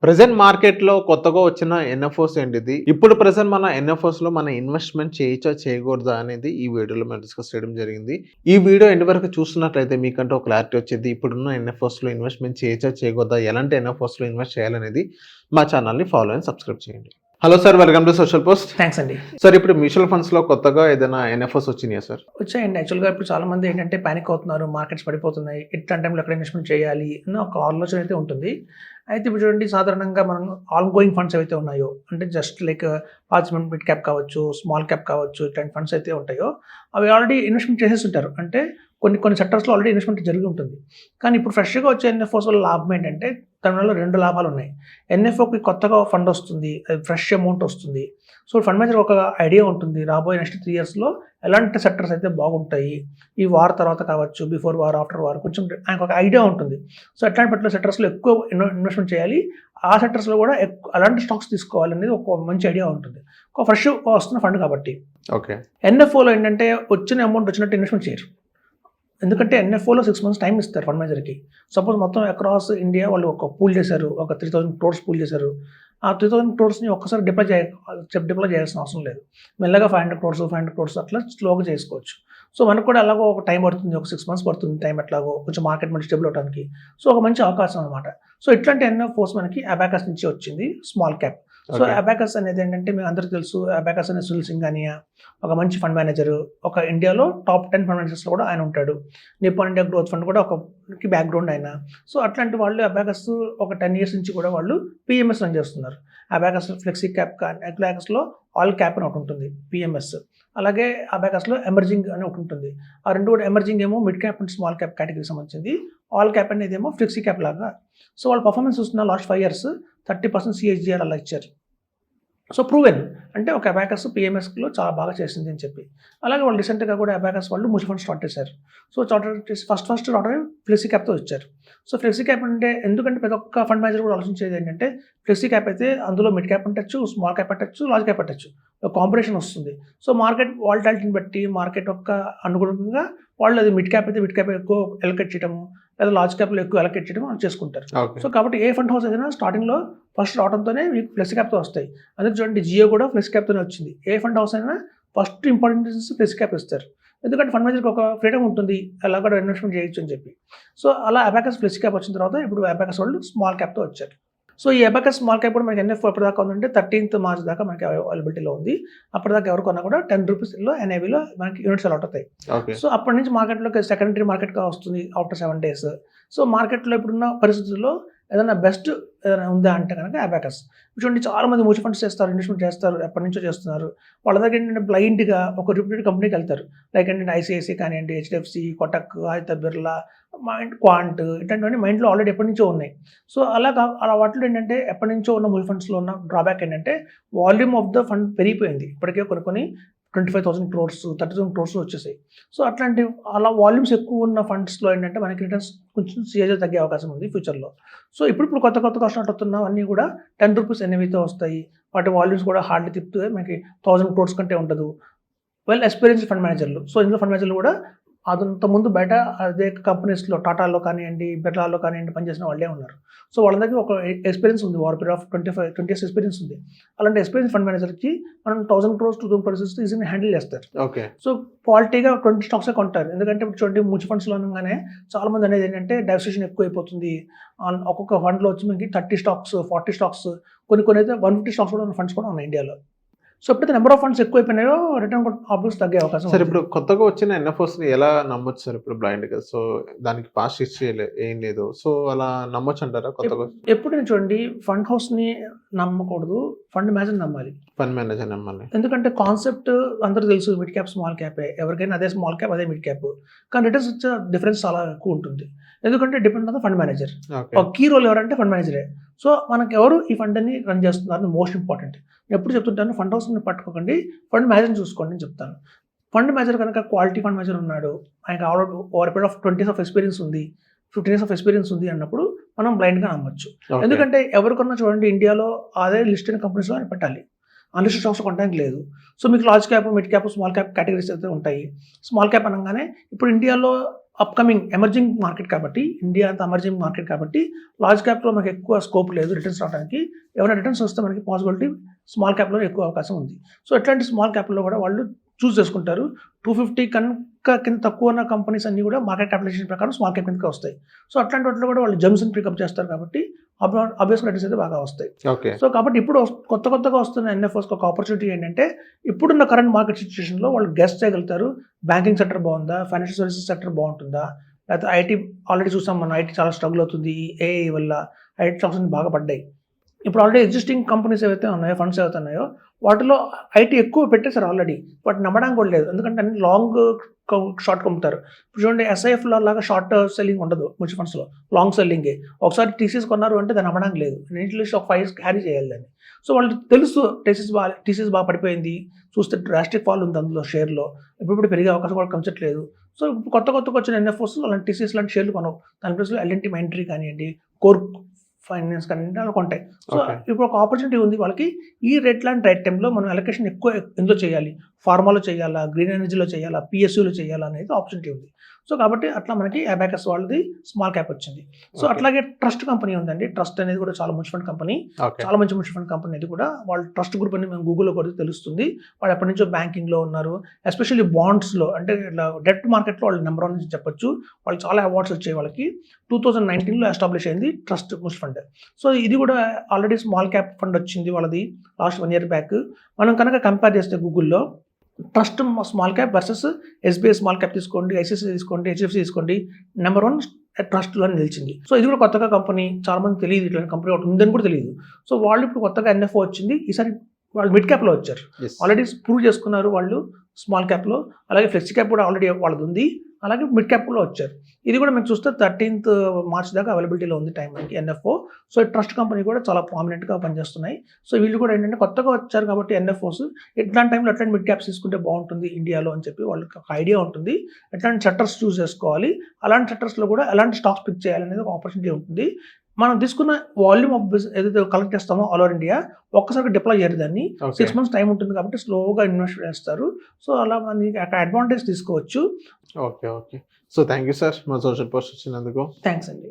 Present మార్కెట్‌లో కొత్తగా వచ్చిన ఎన్ఎఫ్ఓస్ ఏంటిది? ఇప్పుడు ప్రెజెంట్ మన ఎన్ఎఫ్ఓస్‌లో మన ఇన్వెస్ట్‌మెంట్ చేయొచ్చా? చేయకూడదా? అనేది ఈ వీడియోలో మనం డిస్కస్ చేయడం జరిగింది. ఈ వీడియో ఎండ్ వరకు చూస్తున్నట్లయితే మీకంటూ ఒక క్లారిటీ వచ్చిద్ది. ఇప్పుడున్న ఎన్ఎఫ్ఓస్‌లో ఇన్వెస్ట్‌మెంట్ చేయొచ్చా? చేయకూడదా? ఎలాంటి ఎన్ఎఫ్ఓస్‌లో ఇన్వెస్ట్ చేయాలనేది మా ఛానల్‌ని ఫాలో అండ్ సబ్స్క్రైబ్ చేయండి. Hello sir, welcome to social post. Thanks అండి. సార్, ఇప్పుడు మ్యూచువల్ ఫండ్స్‌లో కొత్తగా ఏదైనా ఎన్ఎఫ్ఓస్ వచ్చినాయా సార్? వచ్చాయండి. యాక్చువల్‌గా ఇప్పుడు చాలామంది ఏంటంటే పానిక్ అవుతున్నారు. మార్కెట్స్ పడిపోతున్నాయి. ఇట్లాంటి టైంలో ఎక్కడ ఇన్వెస్ట్‌మెంట్ చేయాలి అన్న ఒక ఆలోచన అయితే ఉంటుంది. అయితే ఇప్పుడు చూడండి, సాధారణంగా మనం ఆల్ గోయింగ్ ఫండ్స్ ఏవైతే ఉన్నాయో, అంటే just like participant mid cap కావచ్చు, స్మాల్ క్యాప్ కావచ్చు, ఇట్లాంటి ఫండ్స్ అయితే ఉంటాయో అవి ఆల్రెడీ ఇన్వెస్ట్‌మెంట్ చేసేసుంటారు. అంటే కొన్ని సెక్టర్స్‌లో ఆల్రెడీ ఇన్వెస్ట్‌మెంట్ జరిగి ఉంటుంది. కానీ ఇప్పుడు ఫ్రెష్‌గా వచ్చే ఎన్ఎఫ్ఓస్ వల్ల లాభం ఏంటంటే దానివల్ల 2 లాభాలు ఉన్నాయి. ఎన్ఎఫ్ఓకి కొత్తగా ఫండ్ వస్తుంది. అది ఫ్రెష్ అమౌంట్ వస్తుంది. సో ఫండ్ మేనేజర్ ఒక ఐడియా ఉంటుంది. రాబోయే నెక్స్ట్ 3 ఇయర్స్‌లో ఎలాంటి సెక్టర్స్ అయితే బాగుంటాయి. ఈ వార్ తర్వాత కావచ్చు, బిఫోర్ వార్, ఆఫ్టర్ వార్ కొంచెం ఆయనకు ఒక ఐడియా ఉంటుంది. సో అట్లాంటి పర్టికులర్ సెక్టర్స్‌లో ఎక్కువ ఇన్వెస్ట్‌మెంట్ చేయాలి. ఆ సెక్టర్స్‌లో కూడా అలాంటి స్టాక్స్ తీసుకోవాలనేది ఒక మంచి ఐడియా ఉంటుంది. ఒక ఫ్రెష్ వస్తున్న ఫండ్ కాబట్టి. ఓకే. ఎన్ఎఫ్ఓలో ఏంటంటే వచ్చిన అమౌంట్ వచ్చినట్టు ఇన్వెస్ట్‌మెంట్ చేయరు. ఎందుకంటే ఎన్ఎఫ్ఓలో 6 మంత్స్ టైం ఇస్తారు ఫండ్ మేనేజర్‌కి. సపోజ్ మొత్తం అక్రాస్ ఇండియా వాళ్ళు ఒక పూల్ చేశారు. ఒక 3000 క్రోర్స్ పూల్ చేశారు. ఆ 3000 క్రోర్స్‌ని ఒక్కసారి డిప్లాయ్ చేయాల్సిన అవసరం లేదు. మెల్లగా 500 క్రోర్స్ అట్లా స్లోగా చేసుకోవచ్చు. సో మనకు కూడా ఎలాగో ఒక టైం పడుతుంది. ఒక 6 మంత్స్ పడుతుంది టైం ఎట్లాగో కొంచెం మార్కెట్ మంచి స్టేబుల్ అవ్వడానికి. సో ఒక మంచి అవకాశం అనమాట. సో ఇట్లాంటి ఎన్ఎఫ్ఓస్ మనకి అబాకస్ నుంచి వచ్చింది, స్మాల్ క్యాప్. సో అబాకస్ అనేది ఏంటంటే మీ అందరికీ తెలుసు. అబాకస్ అనే సునీల్ సింఘానియా ఒక మంచి ఫండ్ మేనేజర్. ఒక ఇండియాలో టాప్ 10 ఫండ్ మేనేజర్స్‌లో కూడా ఆయన ఉంటాడు. నిప్పాన్ ఇండియా గ్రోత్ ఫండ్ కూడా ఒక బ్యాక్‌గ్రౌండ్ ఆయన. సో అట్లాంటి వాళ్ళు అబాకస్ ఒక 10 ఇయర్స్ నుంచి కూడా వాళ్ళు పీఎంఎస్ రన్ చేస్తున్నారు. అబాకస్ ఫ్లెక్సీ క్యాప్ అబాకస్‌లో ఆల్ క్యాప్ అని ఒకటి ఉంటుంది పీఎంఎస్. అలాగే అబాకస్‌లో ఎమర్జింగ్ అని ఒకటి ఉంటుంది. ఆ రెండు కూడా ఎమర్జింగ్ ఏమో mid cap and small cap కేటగిరీకి సంబంధించింది. ఆల్ క్యాప్ అనేది ఏమో ఫ్లెక్సీ క్యాప్ లాగా. సో వాళ్ళ పర్ఫార్మెన్స్ చూస్తున్న లాస్ట్ 5 ఇయర్స్ 30% సిఎస్జిఆర్ అలా ఇచ్చారు. సో ప్రూవెన్ అంటే ఒక అబాకస్ పీఎంఎస్‌లో చాలా బాగా చేసింది అని చెప్పి. అలాగే వాళ్ళు రీసెంట్‌గా కూడా అబాకస్ వాళ్ళు మ్యూచువల్ ఫండ్ స్టార్ట్ చేశారు. సో స్టార్ట్ చేసి ఫస్ట్ ఆర్డర్ ఫ్లెక్సీ క్యాప్‌తో ఇచ్చారు. సో ఫ్లెక్సీ క్యాప్ అంటే ఎందుకంటే ప్రతి ఒక్క ఫండ్ మేనేజర్ కూడా ఆలోచించేది ఏంటంటే ఫ్లెక్సీ క్యాప్ అయితే అందులో మిడ్ క్యాప్ పెట్టచ్చు, స్మాల్ క్యాప్ పెట్టచ్చు, లార్జ్ క్యాప్ పెట్టచ్చు. కాంపిటీషన్ వస్తుంది. సో మార్కెట్ వాలటాలిటీని బట్టి మార్కెట్ యొక్క అనుగుణంగా వాళ్ళు అది మిడ్ క్యాప్ అయితే మిడ్ క్యాప్ ఎక్కువ ఎలకేట్ చేయడము, లేదా లార్జ్ క్యాప్‌లో ఎక్కువ ఎలకేట్ చేయడం వాళ్ళు చేసుకుంటారు. సో కాబట్టి ఏ ఫండ్ హౌస్ అయినా స్టార్టింగ్‌లో ఫస్ట్ రావడంతోనే మీకు ఫ్లెక్సీ క్యాప్‌తో వస్తాయి. అందుకే చూడండి, జియో కూడా ఫ్లెక్సీ క్యాప్‌తోనే వచ్చింది. ఏ ఫండ్ హౌస్ అయినా ఫస్ట్ ఇంపార్టెన్స్ ఫ్లెక్సీ క్యాప్ ఇస్తారు. ఎందుకంటే ఫండ్ మేనేజర్‌కి ఒక ఫ్రీడమ్ ఉంటుంది. ఎలా కూడా ఇన్వెస్ట్‌మెంట్ చేయొచ్చు అని చెప్పి. సో అలా అబాకస్ ఫ్లెక్సీ క్యాప్ వచ్చిన తర్వాత ఇప్పుడు అబాకస్ వాళ్ళు స్మాల్ క్యాప్‌తో వచ్చారు. సో ఈ అబాకస్ స్మాల్ క్యాప్ కూడా మనకి ఎన్ఎఫ్ఓ ఎప్పటిదాకా ఉందంటే 13th మార్చ్ దాకా మనకి అవైలబిలిటీలో ఉంది. అప్పటిదాకా ఎవరు కొన్నా కూడా ₹10 ఎన్ఐవిలో మనకి యూనిట్స్ అలాట్ అవుతాయి. సో అప్పటి నుంచి మార్కెట్‌లోకి సెకండరీ మార్కెట్‌గా వస్తుంది ఆఫ్టర్ 7 డేస్. సో మార్కెట్‌లో ఇప్పుడున్న పరిస్థితుల్లో ఏదైనా బెస్ట్ ఏదైనా ఉందా అంటే కనుక అబాకస్. చూడండి, చాలా మంది మ్యూచువల్ ఫండ్స్ చేస్తారు, ఇన్వెస్ట్‌మెంట్ చేస్తారు, ఎప్పటినుంచో చేస్తున్నారు. వాళ్ళ దగ్గర ఏంటంటే బ్లైండ్‌గా ఒక రిప్యూటెడ్ కంపెనీకి వెళ్తారు. లైక్ ఏంటంటే ఐసీఐసీఐ కానివ్వండి, హెచ్‌డిఎఫ్‌సి, కోటక్, ఆదిత్య బిర్లా, క్వాంట్ ఇట్లాంటివన్నీ మైండ్‌లో ఆల్రెడీ ఎప్పటినుంచో ఉన్నాయి. సో అలా వాటిలో ఏంటంటే ఎప్పటినుంచో ఉన్న మ్యూచువల్ ఫండ్స్‌లో ఉన్న డ్రాబ్యాక్ ఏంటంటే వాల్యూమ్ ఆఫ్ ద ఫండ్ పెరిగిపోయింది. ఇప్పటికే కొన్ని 25,000 క్రోర్స్, 30,000 క్రోర్స్ వచ్చేసాయి. సో అలా వాల్యూమ్స్ ఎక్కువ ఉన్న ఫండ్స్‌లో ఏంటంటే మనకి రిటర్న్స్ కొంచెం సిఎస్ఆర్ తగ్గే అవకాశం ఉంది ఫ్యూచర్‌లో. సో ఇప్పుడు కొత్తగా స్టార్ట్ అవుతున్నవన్నీ కూడా ₹10 ఎన్ఐవితో వస్తాయి. వాటి వాల్యూమ్స్ కూడా హార్డ్లీ తిప్పితే మనకి 1000 క్రోర్స్ కంటే ఉండదు. ఎక్స్‌పీరియన్స్డ్ ఫండ్ మేనేజర్లు. సో ఇందులో ఫండ్ మేనేజర్లు కూడా అదంతకుముందు బయట అదే కంపెనీస్‌లో టాటాలో కానివ్వండి, బిర్లాలో కానివ్వండి పనిచేసిన వాళ్ళే ఉన్నారు. సో వాళ్ళ దగ్గర ఒక ఎక్స్‌పీరియన్స్ ఉంది. Over period of 20 years experience ఉంది. అలాంటి ఎక్స్‌పీరియన్స్ ఫండ్ మేనేజర్‌కి మనం 1000 క్రోర్స్, 2000 క్రోర్స్ ఇస్తే ఈజీగా హ్యాండిల్ చేస్తారు. ఓకే. సో క్వాలిటీగా 20 స్టాక్సే కొంటారు. ఎందుకంటే ఇప్పుడు చూడండి, మ్యూచువల్ ఫండ్స్‌లో అనగానే చాలా మంది అనేది ఏంటంటే డైవర్సిఫికేషన్ ఎక్కువైపోతుంది. ఒక్కొక్క ఫండ్‌లో వచ్చి మనకి 30 స్టాక్స్, 40 స్టాక్స్, కొన్ని అయితే 150 స్టాక్స్ కూడా ఉన్న ఫండ్స్ కూడా ఉన్నాయి ఇండియాలో. సో ఎప్పుడైతే నెంబర్ ఆఫ్ ఫండ్స్ ఎక్కువైపోయినాయో రిటర్న్ కూడా ఆబ్వియస్ తగ్గే అవకాశం సార్, ఉంది. ఇప్పుడు కొత్తగా వచ్చిన ఎన్ఎఫ్ఓస్‌ని ఎలా నమ్మొచ్చు సార్ ఇప్పుడు బ్లైండ్‌గా? సో దానికి పాస్ట్ హిస్టరీ ఏం లేదు. సో అలా నమ్మొచ్చంటారా కొత్తగా? ఎప్పుడైనా చూడండి, ఫండ్ హౌస్‌ని నమ్మకూడదు. ఫండ్ మేనేజర్‌ని నమ్మాలి. ఫండ్ మేనేజర్ నమ్మాలి. ఎందుకంటే కాన్సెప్ట్ అందరికి తెలుసు, మిడ్ క్యాప్, స్మాల్ క్యాపే. ఎవరికైనా అదే స్మాల్ క్యాప్, అదే మిడ్ క్యాప్. కానీ రిటర్న్స్ వచ్చే డిఫరెన్స్ చాలా ఎక్కువ ఉంటుంది. ఎందుకంటే depend on the fund manager. Okay. ఒక కీ రోల్ ఎవరంటే ఫండ్ మేనేజరే. సో మనకి ఎవరు ఈ ఫండ్‌ని రన్ చేస్తున్నారు మోస్ట్ ఇంపార్టెంట్. నేను ఎప్పుడు చెప్తుంటాను, ఫండ్ హౌస్‌ని పట్టుకోకండి, ఫండ్ మేనేజర్‌ని చూసుకోండి అని చెప్తాను. ఫండ్ మేనేజర్ కనుక క్వాలిటీ ఫండ్ మేనేజర్ ఉన్నాడు, ఆయనకి already over period of 20 years of experience ఉంది, 15 ఇయర్స్ ఆఫ్ ఎక్స్‌పీరియన్స్ ఉంది అన్నప్పుడు మనం బ్లైండ్‌గా నమ్మొచ్చు. ఎందుకంటే ఎవరికన్నా చూడండి, ఇండియాలో అదే లిస్టెడ్ కంపెనీస్‌లో ఆయన పెట్టాలి. అన్లిస్టెడ్ స్టాక్స్ కొనడానికి లేదు. సో మీకు large cap, mid cap, small cap categories అయితే ఉంటాయి. స్మాల్ క్యాప్ అనగానే ఇప్పుడు ఇండియాలో అప్కమింగ్ ఎమర్జింగ్ మార్కెట్ కాబట్టి, ఇండియా అంత ఎమర్జింగ్ మార్కెట్ కాబట్టి లార్జ్ క్యాప్లో మనకి ఎక్కువ స్కోప్ లేదు రిటర్న్స్ రావడానికి. ఏమైనా రిటర్న్స్ వస్తే మనకి పాసిబిలిటీ స్మాల్ క్యాప్లో ఎక్కువ అవకాశం ఉంది. సో ఇట్లాంటి స్మాల్ క్యాప్లో కూడా వాళ్ళు చూస్ చేసుకుంటారు. 250 కనుక కింద తక్కువ ఉన్న కంపెనీస్ అన్ని కూడా మార్కెట్ క్యాపిటలైజేషన్ ప్రకారం స్మాల్ క్యాప్ కిందకి వస్తాయి. సో అట్లాంటి వాటిలో కూడా వాళ్ళు జెమ్స్ని పికప్ చేస్తారు కాబట్టి ఆబ్వియస్గా రిటర్న్స్ అయితే బాగా వస్తాయి. ఓకే. సో కాబట్టి ఇప్పుడు కొత్తగా వస్తున్న ఎన్ఎఫ్ఓస్కి ఒక ఆపర్చునిటీ ఏంటంటే, ఇప్పుడున్న కరెంట్ మార్కెట్ సిచ్యువేషన్లో వాళ్ళు గెస్ట్ చేయగలుగుతారు. బ్యాంకింగ్ సెక్టర్ బాగుందా, ఫైనాన్షియల్ సర్వీసెస్ సెక్టర్ బాగుంటుందా, లేకపోతే ఐటీ ఆల్రెడీ చూసాం మనం, ఐటీ చాలా స్ట్రగుల్ అవుతుంది ఏఐ వల్ల, ఐటీ స్టాక్స్ బాగా పడ్డాయి. ఇప్పుడు ఆల్రెడీ ఎగ్జిస్టింగ్ కంపెనీస్ ఏవైతే ఉన్నాయో, ఫండ్స్ ఏవైతే ఉన్నాయో వాటిలో ఐటీ ఎక్కువ పెట్టేశారు ఆల్రెడీ. బట్ నమ్మడానికి కూడా లేదు, ఎందుకంటే అన్ని లాంగ్ షార్ట్ కమ్ముతారు. ఇప్పుడు చూడండి, ఎస్ఐఎఫ్లో లాగా షార్ట్ సెల్లింగ్ ఉండదు మ్యూచువల్ ఫండ్స్లో, లాంగ్ సెల్లింగే. ఒకసారి టీసీఎస్ కొన్నారు అంటే దాన్ని నమ్మడానికి లేదు, అట్లీస్ట్ ఒక 5 years క్యారీ చేయాలి దాన్ని. సో వాళ్ళు తెలుసు టీసీఎస్ బాగా పడిపోయింది, చూస్తే డ్రాస్టిక్ ఫాల్ ఉంది అందులో షేర్లో, ఇప్పుడు పెరిగే అవకాశం కూడా కనిపించట్లేదు. సో ఇప్పుడు కొత్తగా వచ్చిన ఎన్ఎఫ్ఓస్ అలాంటి టీసీఎస్ లాంటి షేర్లు కొనవు. దాని ప్లేస్లో ఎల్ఎన్టీ మైంట్రీ కానివ్వండి, కోర్ ఫైనాన్స్ కానివ్వండి అలా కొంటాయి. సో ఇప్పుడు ఒక ఆపర్చునిటీ ఉంది వాళ్ళకి. ఈ రైట్ టైంలో మనం అలొకేషన్ ఎక్కువ ఎందులో చేయాలి, ఫార్మాలో చేయాలా, గ్రీన్ ఎనర్జీలో చేయాలా, పిఎస్యూలో చేయాలా అనేది ఆపర్చునిటీ ఉంది. సో కాబట్టి అట్లా మనకి అబాకస్ వాళ్ళది స్మాల్ క్యాప్ వచ్చింది. సో అట్లాగే ట్రస్ట్ కంపెనీ ఉందండి. ట్రస్ట్ అనేది కూడా చాలా మ్యూచువల్ ఫండ్ కంపెనీ, చాలా మంచి మ్యూచువల్ ఫండ్ కంపెనీ. అది కూడా వాళ్ళు ట్రస్ట్ గ్రూప్ అని మేము గూగుల్లో కూడా తెలుస్తుంది. వాళ్ళు ఎప్పటి నుంచో బ్యాంకింగ్లో ఉన్నారు, ఎస్పెషల్లీ బాండ్స్లో, అంటే ఇట్లా డెట్ మార్కెట్లో వాళ్ళు నెంబర్ 1 చెప్పొచ్చు. వాళ్ళు చాలా అవార్డ్స్ వచ్చాయి వాళ్ళకి. 2019లో ఎస్టాబ్లిష్ అయింది ట్రస్ట్ మ్యూచువల్ ఫండ్. సో ఇది కూడా ఆల్రెడీ స్మాల్ క్యాప్ ఫండ్ వచ్చింది వాళ్ళది లాస్ట్ 1 year బ్యాక్. మనం కనుక కంపేర్ చేస్తే గూగుల్లో trust small cap versus SBI small cap తీసుకోండి, ఐసిఐసిఐ తీసుకోండి, హెచ్డిఎఫ్సి తీసుకోండి, నెంబర్ 1 ట్రస్ట్లో నిలిచింది. సో ఇది కూడా కొత్తగా కంపెనీ, చాలా మంది తెలియదు ఇట్లాంటి కంపెనీ ఒకటి ఉందని కూడా తెలియదు. సో వాళ్ళు ఇప్పుడు కొత్తగా ఎన్ఎఫ్ఓ వచ్చింది. ఈసారి వాళ్ళు మిడ్ క్యాప్లో వచ్చారు, ఆల్రెడీ ప్రూవ్ చేసుకున్నారు వాళ్ళు స్మాల్ క్యాప్లో. అలాగే ఫ్లెక్సీ క్యాప్ కూడా ఆల్రెడీ వాళ్ళది ఉంది, అలాగే మిడ్ క్యాప్లో వచ్చారు. ఇది కూడా మీకు చూస్తే 13th March దాకా అవైలబిలిటీలో ఉంది టైం మనకి ఎన్ఎఫ్ఓ. సో ఈ ట్రస్ట్ కంపెనీ కూడా చాలా ప్రామినెంట్గా పనిచేస్తున్నాయి. సో వీళ్ళు కూడా ఏంటంటే కొత్తగా వచ్చారు కాబట్టి ఎన్ఎఫ్ఓస్ ఎట్లాంటి టైంలో ఎట్లాంటి మిడ్ క్యాప్స్ తీసుకుంటే బాగుంటుంది ఇండియాలో అని చెప్పి వాళ్ళకి ఒక ఐడియా ఉంటుంది. ఎట్లాంటి సెక్టర్స్ చూస్ చేసుకోవాలి, అలాంటి సెక్టర్స్లో కూడా ఎలాంటి స్టాక్స్ పిక్ చేయాలనేది ఒక ఆపర్చునిటీ ఉంటుంది. మనం తీసుకున్న వాల్యూమ్ ఆఫ్ బిజినెస్ ఏదైతే కలెక్ట్ చేస్తామో ఆల్ ఓవర్ ఇండియా, ఒక్కసారి డిప్లాయ్ చేయరు దాన్ని. 6 months టైం ఉంటుంది కాబట్టి స్లోగా ఇన్వెస్ట్ చేస్తారు. సో అలా మనకి అక్కడ అడ్వాంటేజ్ తీసుకోవచ్చు. Okay. So thank you sir మా సోషల్ పోస్ట్ వచ్చినందుకు. థ్యాంక్స్ అండి.